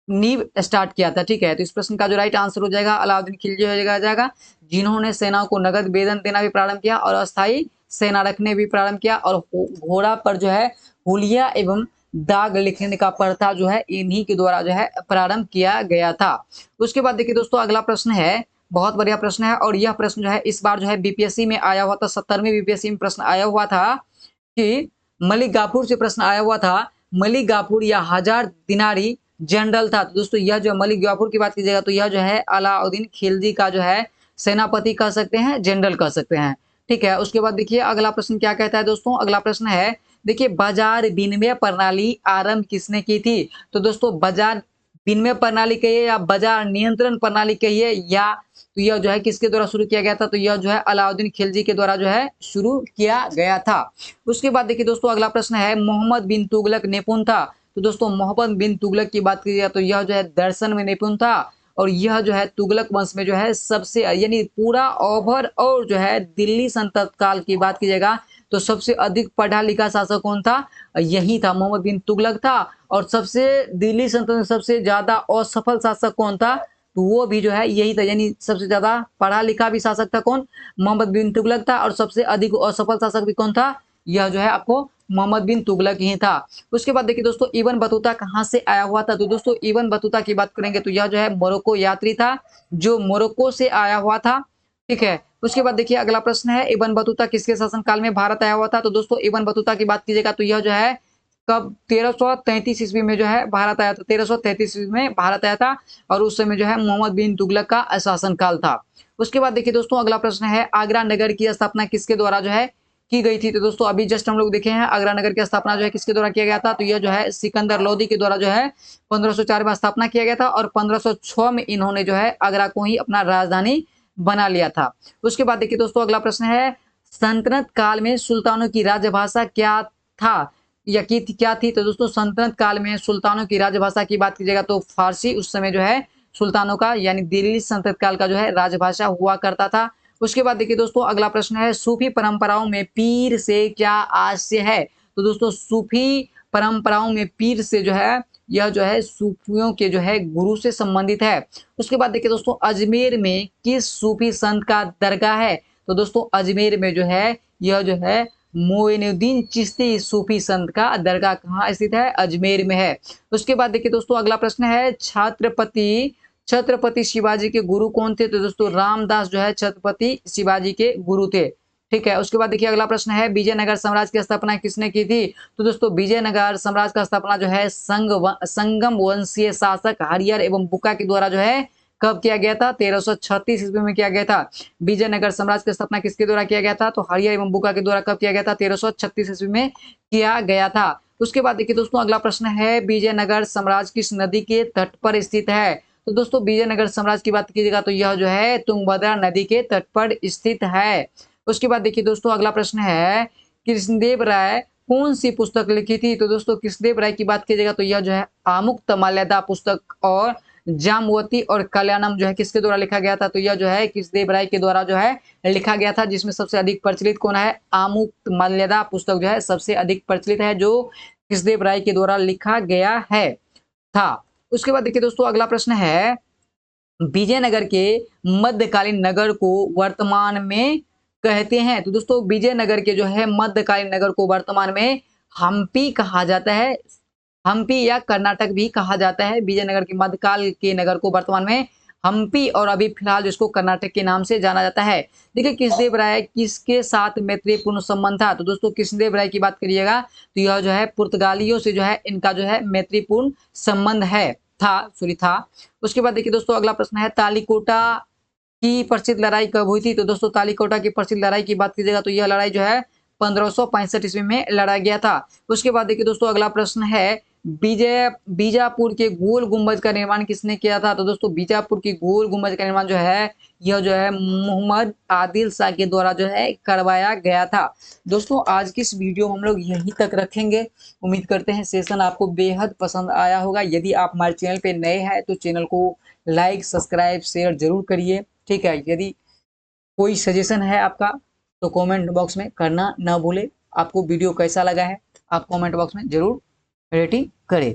नींव स्टार्ट किया था। ठीक है, तो इस प्रश्न का जो राइट आंसर हो जाएगा अलाउद्दीन खिलजी हो जाएगा जिन्होंने सेनाओं को नगद वेतन देना भी प्रारंभ किया और अस्थाई सेना रखने भी प्रारंभ किया और घोड़ा पर जो है हुलिया एवं दाग लिखने का प्रथा जो है इन्हीं के द्वारा जो है प्रारंभ किया गया था। उसके बाद देखिए दोस्तों अगला प्रश्न है, बहुत बढ़िया प्रश्न है और यह प्रश्न जो है इस बार जो है बीपीएससी में आया हुआ था, 70वें बीपीएससी में प्रश्न आया हुआ था कि मलिक गाफूर से प्रश्न आया हुआ था मलिक गाफूर या हजार दिनारी जनरल था? तो दोस्तों यह जो मलिक गाफूर की बात कीजिएगा तो यह जो है अलाउद्दीन खिलजी का जो है सेनापति कह सकते हैं, जनरल कह सकते हैं। ठीक है, उसके बाद देखिए अगला प्रश्न क्या कहता है दोस्तों, अगला प्रश्न है देखिए बाजार विनिमय प्रणाली आरंभ किसने की थी? तो दोस्तों बाजार विनिमय प्रणाली कहिए या बाजार नियंत्रण प्रणाली कहिए या तो यह जो है किसके द्वारा शुरू किया गया था? तो यह जो है अलाउद्दीन खिलजी के द्वारा जो है शुरू किया गया था। उसके बाद देखिए दोस्तों अगला प्रश्न है मोहम्मद बिन तुगलक निपुण था? तो दोस्तों मोहम्मद बिन तुगलक की बात की जाए तो यह जो है दर्शन में निपुण था और यह जो है तुगलक वंश में जो है सबसे यानी पूरा ओवर और जो है दिल्ली सल्तनत काल की बात कीजिएगा तो सबसे अधिक पढ़ा लिखा शासक कौन था? यही था, मोहम्मद बिन तुगलक था। और सबसे दिल्ली सल्तनत में सबसे ज्यादा असफल शासक कौन था? तो वो भी जो है यही था, यानी सबसे ज्यादा पढ़ा लिखा भी शासक था कौन? मोहम्मद बिन तुगलक था। और सबसे अधिक असफल शासक भी कौन था? यह जो है आपको मोहम्मद बिन तुगलक ही था। उसके बाद देखिए दोस्तों इबन बतूता कहाँ से आया हुआ था? तो दोस्तों इबन बतूता की बात करेंगे तो यह जो है मोरक्को यात्री था जो मोरक्को से आया हुआ था। ठीक है, उसके बाद देखिए अगला प्रश्न है इबन बतूता किसके शासनकाल में भारत आया हुआ था? तो दोस्तों इबन बतूता की बात कीजिएगा तो यह जो है कब 1333 ईस्वी में जो है भारत आया था, 1333 ईस्वी में भारत आया था और उस समय जो है मोहम्मद बिन तुगलक का शासनकाल था। उसके बाद देखिए दोस्तों अगला प्रश्न है आगरा नगर की स्थापना किसके द्वारा जो है की गई थी? तो दोस्तों अभी जस्ट हम लोग देखे हैं आगरा नगर की स्थापना जो है किसके द्वारा किया गया था? तो यह जो है सिकंदर लोदी के द्वारा जो है 1504 में स्थापना किया गया था और 1506 में इन्होंने जो है आगरा को ही अपना राजधानी बना लिया था। उसके बाद देखिए दोस्तों अगला प्रश्न है सल्तनत काल में सुल्तानों की राजभाषा क्या था या क्या थी? तो दोस्तों सल्तनत काल में सुल्तानों की राजभाषा की बात कीजिएगा तो फारसी उस समय जो है सुल्तानों का यानी दिल्ली सल्तनत काल का जो है राजभाषा हुआ करता था। उसके बाद देखिए दोस्तों अगला प्रश्न है सूफी परंपराओं में पीर से क्या आशय है? तो दोस्तों सूफी परंपराओं में पीर से जो है यह जो है सूफियों के जो है गुरु से संबंधित है। उसके बाद देखिए दोस्तों अजमेर में किस सूफी संत का दरगाह है? तो दोस्तों अजमेर में जो है यह जो है मोइनुद्दीन चिश्ती सूफी संत का दरगाह कहाँ स्थित है? अजमेर में है। उसके बाद देखिए दोस्तों अगला प्रश्न है छत्रपति शिवाजी के गुरु कौन थे? तो दोस्तों रामदास जो है छत्रपति शिवाजी के गुरु थे। ठीक है, उसके बाद देखिए अगला प्रश्न है विजयनगर साम्राज्य की स्थापना किसने की थी? तो दोस्तों विजयनगर साम्राज्य का स्थापना जो है संगम वंशीय शासक हरियर एवं बुक्का के द्वारा जो है कब किया गया था? 1336 ईस्वी में किया गया था। विजयनगर साम्राज्य की स्थापना किसके द्वारा किया गया था? तो हरिहर एवं बुक्का के द्वारा कब किया गया था? 1336 ईस्वी में किया गया था। उसके बाद देखिए दोस्तों अगला प्रश्न है, विजयनगर साम्राज्य किस नदी के तट पर स्थित है? तो दोस्तों विजयनगर साम्राज्य की बात कीजिएगा तो यह जो है तुंगभद्रा नदी के तट पर स्थित है। उसके बाद देखिए दोस्तों अगला प्रश्न है, कृष्णदेव राय कौन सी पुस्तक लिखी थी? तो दोस्तों कृष्णदेव राय की बात कीजिएगा तो यह जो है आमुक्तमाल्यदा पुस्तक और जामवती और कल्याणम जो है किसके द्वारा लिखा गया था? तो यह जो है कृष्णदेव राय के द्वारा जो है लिखा गया था, जिसमें सबसे अधिक प्रचलित कौन है? आमुक्तमाल्यदा पुस्तक जो है सबसे अधिक प्रचलित है, जो कृष्णदेव राय के द्वारा लिखा गया है था। उसके बाद देखिए दोस्तों अगला प्रश्न है, विजयनगर के मध्यकालीन नगर को वर्तमान में कहते हैं? तो दोस्तों विजयनगर के जो है मध्यकालीन नगर को वर्तमान में हम्पी कहा जाता है। हम्पी या कर्नाटक भी कहा जाता है। विजयनगर के मध्यकाल के नगर को वर्तमान में हम्पी और अभी फिलहाल जिसको कर्नाटक के नाम से जाना जाता है। देखिए कृष्णदेव राय किसके साथ मैत्रीपूर्ण संबंध था? तो दोस्तों कृष्णदेव राय की बात करिएगा तो यह जो है पुर्तगालियों से जो है इनका जो है मैत्रीपूर्ण संबंध है, था। उसके बाद देखिए दोस्तों अगला प्रश्न है, तालीकोटा की प्रसिद्ध लड़ाई कब हुई थी? तो दोस्तों तालीकोटा की प्रसिद्ध लड़ाई की बात कीजिएगा तो यह लड़ाई जो है 1565 ईस्वी में लड़ा गया था। उसके बाद देखिए दोस्तों अगला प्रश्न है, बीजापुर के गोल गुंबज का निर्माण किसने किया था? तो दोस्तों बीजापुर की गोल गुंबज का निर्माण जो है यह जो है मोहम्मद आदिल शाह के द्वारा जो है करवाया गया था। दोस्तों आज की इस वीडियो हम लोग यहीं तक रखेंगे। उम्मीद करते हैं सेशन आपको बेहद पसंद आया होगा। यदि आप हमारे चैनल पे नए हैं तो चैनल को लाइक सब्सक्राइब शेयर जरूर करिए, ठीक है। यदि कोई सजेशन है आपका तो कमेंट बॉक्स में करना ना भूले। आपको वीडियो कैसा लगा है आप कमेंट बॉक्स में जरूर रेटिंग करें।